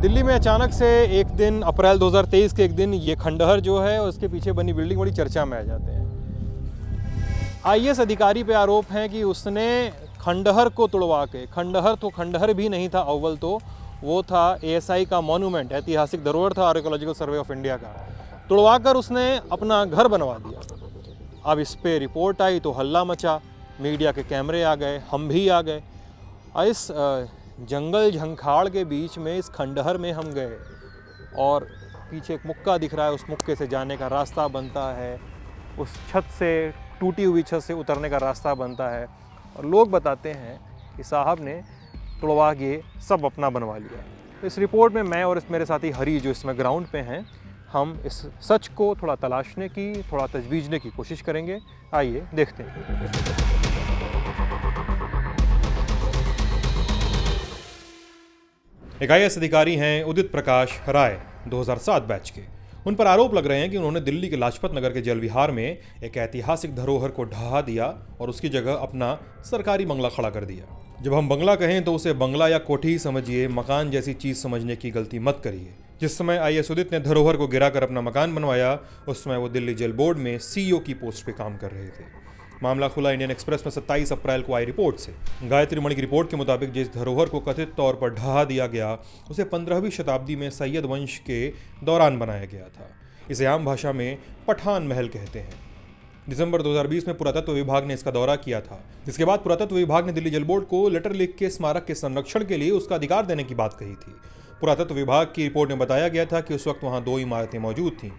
दिल्ली में अचानक से एक दिन अप्रैल 2023 के एक दिन ये खंडहर जो है उसके पीछे बनी बिल्डिंग बड़ी चर्चा में आ जाते हैं। आईएएस अधिकारी पे आरोप है कि उसने खंडहर को तुड़वा के, खंडहर तो खंडहर भी नहीं था, अव्वल तो वो था एएसआई का मॉन्यूमेंट, ऐतिहासिक धरोहर था आर्कियोलॉजिकल सर्वे ऑफ इंडिया का, तुड़वा कर उसने अपना घर बनवा दिया। अब इस पे रिपोर्ट आई तो हल्ला मचा, मीडिया के कैमरे आ गए, हम भी आ गए। इस जंगल झंखाड़ के बीच में इस खंडहर में हम गए और पीछे एक मुक्का दिख रहा है, उस मुक्के से जाने का रास्ता बनता है, उस छत से, टूटी हुई छत से उतरने का रास्ता बनता है। और लोग बताते हैं कि साहब ने तुड़वा के सब अपना बनवा लिया। तो इस रिपोर्ट में मैं और मेरे साथी हरी जो इसमें ग्राउंड पे हैं, हम इस सच को थोड़ा तलाशने की, थोड़ा तजवीजने की कोशिश करेंगे। आइए देखते हैं। एक आईएएस अधिकारी हैं उदित प्रकाश राय, 2007 बैच के। उन पर आरोप लग रहे हैं कि उन्होंने दिल्ली के लाजपत नगर के जल विहार में एक ऐतिहासिक धरोहर को ढहा दिया और उसकी जगह अपना सरकारी बंगला खड़ा कर दिया। जब हम बंगला कहें तो उसे बंगला या कोठी ही समझिए, मकान जैसी चीज समझने की गलती मत करिए। जिस समय आईएएस उदित ने धरोहर को गिराकर अपना मकान बनवाया, उस समय वो दिल्ली जल बोर्ड में सीईओ की पोस्ट पे काम कर रहे थे। मामला खुला इंडियन एक्सप्रेस में 27 अप्रैल को आई रिपोर्ट से। गायत्री मणि की रिपोर्ट के मुताबिक जिस धरोहर को कथित तौर पर ढहा दिया गया, उसे 15वीं शताब्दी में सैयद वंश के दौरान बनाया गया था। इसे आम भाषा में पठान महल कहते हैं। दिसंबर 2020 में पुरातत्व विभाग ने इसका दौरा किया था, जिसके बाद पुरातत्व विभाग ने दिल्ली जल बोर्ड को लेटर लिख के स्मारक के संरक्षण के लिए उसका अधिकार देने की बात कही थी। पुरातत्व विभाग की रिपोर्ट में बताया गया था कि उस वक्त वहां 2 इमारतें मौजूद थीं,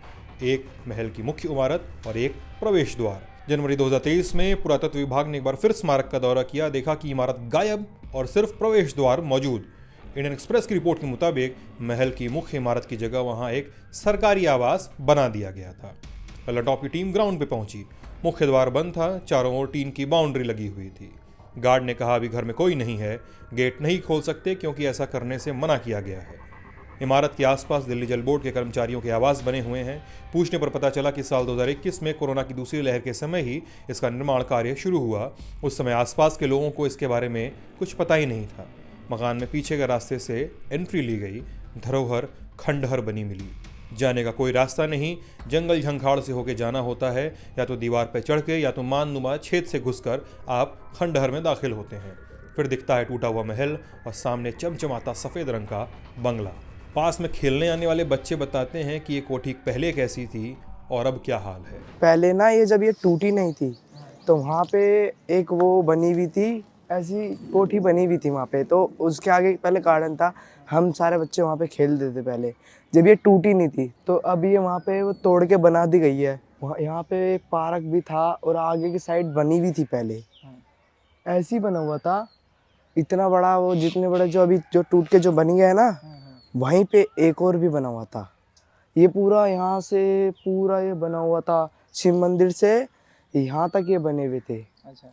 एक महल की मुख्य इमारत और एक प्रवेश द्वार। जनवरी 2023 में पुरातत्व विभाग ने एक बार फिर स्मारक का दौरा किया, देखा कि इमारत गायब और सिर्फ प्रवेश द्वार मौजूद। इंडियन एक्सप्रेस की रिपोर्ट के मुताबिक महल की मुख्य इमारत की जगह वहां एक सरकारी आवास बना दिया गया था। लटॉप की टीम ग्राउंड पे पहुंची। मुख्य द्वार बंद था, चारों ओर टीन की बाउंड्री लगी हुई थी। गार्ड ने कहा अभी घर में कोई नहीं है, गेट नहीं खोल सकते क्योंकि ऐसा करने से मना किया गया है। इमारत के आसपास दिल्ली जल बोर्ड के कर्मचारियों के आवास बने हुए हैं। पूछने पर पता चला कि साल 2021 में कोरोना की दूसरी लहर के समय ही इसका निर्माण कार्य शुरू हुआ। उस समय आसपास के लोगों को इसके बारे में कुछ पता ही नहीं था। मकान में पीछे के रास्ते से एंट्री ली गई, धरोहर खंडहर बनी मिली। जाने का कोई रास्ता नहीं, जंगल झंखाड़ से होकर जाना होता है, या तो दीवार पर चढ़ के या तो माननुमा छेद से घुसकर आप खंडहर में दाखिल होते हैं। फिर दिखता है टूटा हुआ महल और सामने चमचमाता सफ़ेद रंग का बंगला। पास में खेलने आने वाले बच्चे बताते हैं कि ये कोठी पहले कैसी थी और अब क्या हाल है। पहले ना ये जब ये टूटी नहीं थी तो वहाँ पे एक वो बनी हुई थी, ऐसी कोठी बनी हुई थी वहाँ पे। तो उसके आगे पहले गार्डन था, हम सारे बच्चे वहाँ पे खेलते थे पहले, जब ये टूटी नहीं थी। तो अब ये वहाँ पे वो तोड़ के बना दी गई है। वहाँ यहाँ पे एक पार्क भी था और आगे की साइड बनी हुई थी, पहले ऐसी बना हुआ था। इतना बड़ा वो, जितने बड़े जो अभी जो टूट के जो बनी गया है ना, वहीं पे एक और भी बना हुआ था। ये पूरा यहाँ से पूरा ये बना हुआ था, शिव मंदिर से यहाँ तक ये बने हुए थे। अच्छा।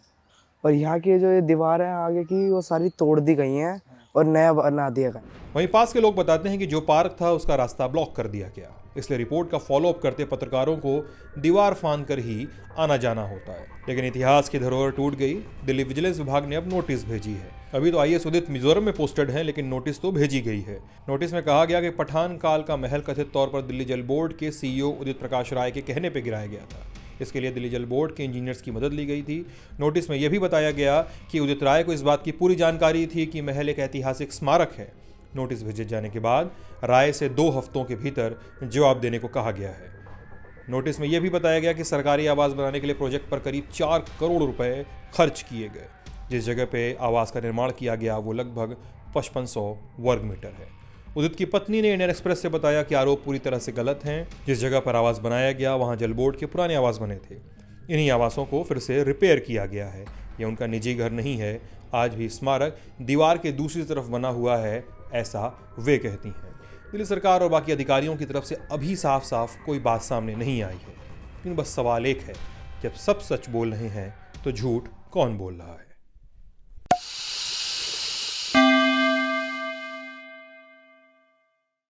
और यहाँ की जो ये दीवारें आगे की वो सारी तोड़ दी गई हैं और नया बना दिया गया। वहीं पास के लोग बताते हैं कि जो पार्क था उसका रास्ता ब्लॉक कर दिया गया, इसलिए रिपोर्ट का फॉलोअप करते पत्रकारों को दीवार फांद कर ही आना जाना होता है। लेकिन इतिहास की धरोहर टूट गई। दिल्ली विजिलेंस विभाग ने अब नोटिस भेजी है। अभी तो आईएएस उदित मिजोरम में पोस्टेड हैं, लेकिन नोटिस तो भेजी गई है। नोटिस में कहा गया कि पठान काल का महल कथित तौर पर दिल्ली जल बोर्ड के सीईओ उदित प्रकाश राय के कहने पर गिराया गया था। इसके लिए दिल्ली जल बोर्ड के इंजीनियर्स की मदद ली गई थी। नोटिस में यह भी बताया गया कि उदित राय को इस बात की पूरी जानकारी थी कि महल एक ऐतिहासिक स्मारक है। नोटिस भेजे जाने के बाद राय से 2 हफ्तों के भीतर जवाब देने को कहा गया है। नोटिस में यह भी बताया गया कि सरकारी आवास बनाने के लिए प्रोजेक्ट पर करीब 4 करोड़ रुपए खर्च किए गए। जिस जगह पे आवास का निर्माण किया गया वो लगभग 5500 वर्ग मीटर है। उदित की पत्नी ने इंडियन एक्सप्रेस से बताया कि आरोप पूरी तरह से गलत हैं। जिस जगह पर आवास बनाया गया वहां जल बोर्ड के पुराने आवास बने थे। इन्हीं आवासों को फिर से रिपेयर किया गया है। यह उनका निजी घर नहीं है। आज भी स्मारक दीवार के दूसरी तरफ बना हुआ है, ऐसा वे कहती हैं। दिल्ली सरकार और बाकी अधिकारियों की तरफ से अभी साफ साफ कोई बात सामने नहीं आई है। लेकिन बस सवाल एक है, जब सब सच बोल रहे हैं तो झूठ कौन बोल रहा है।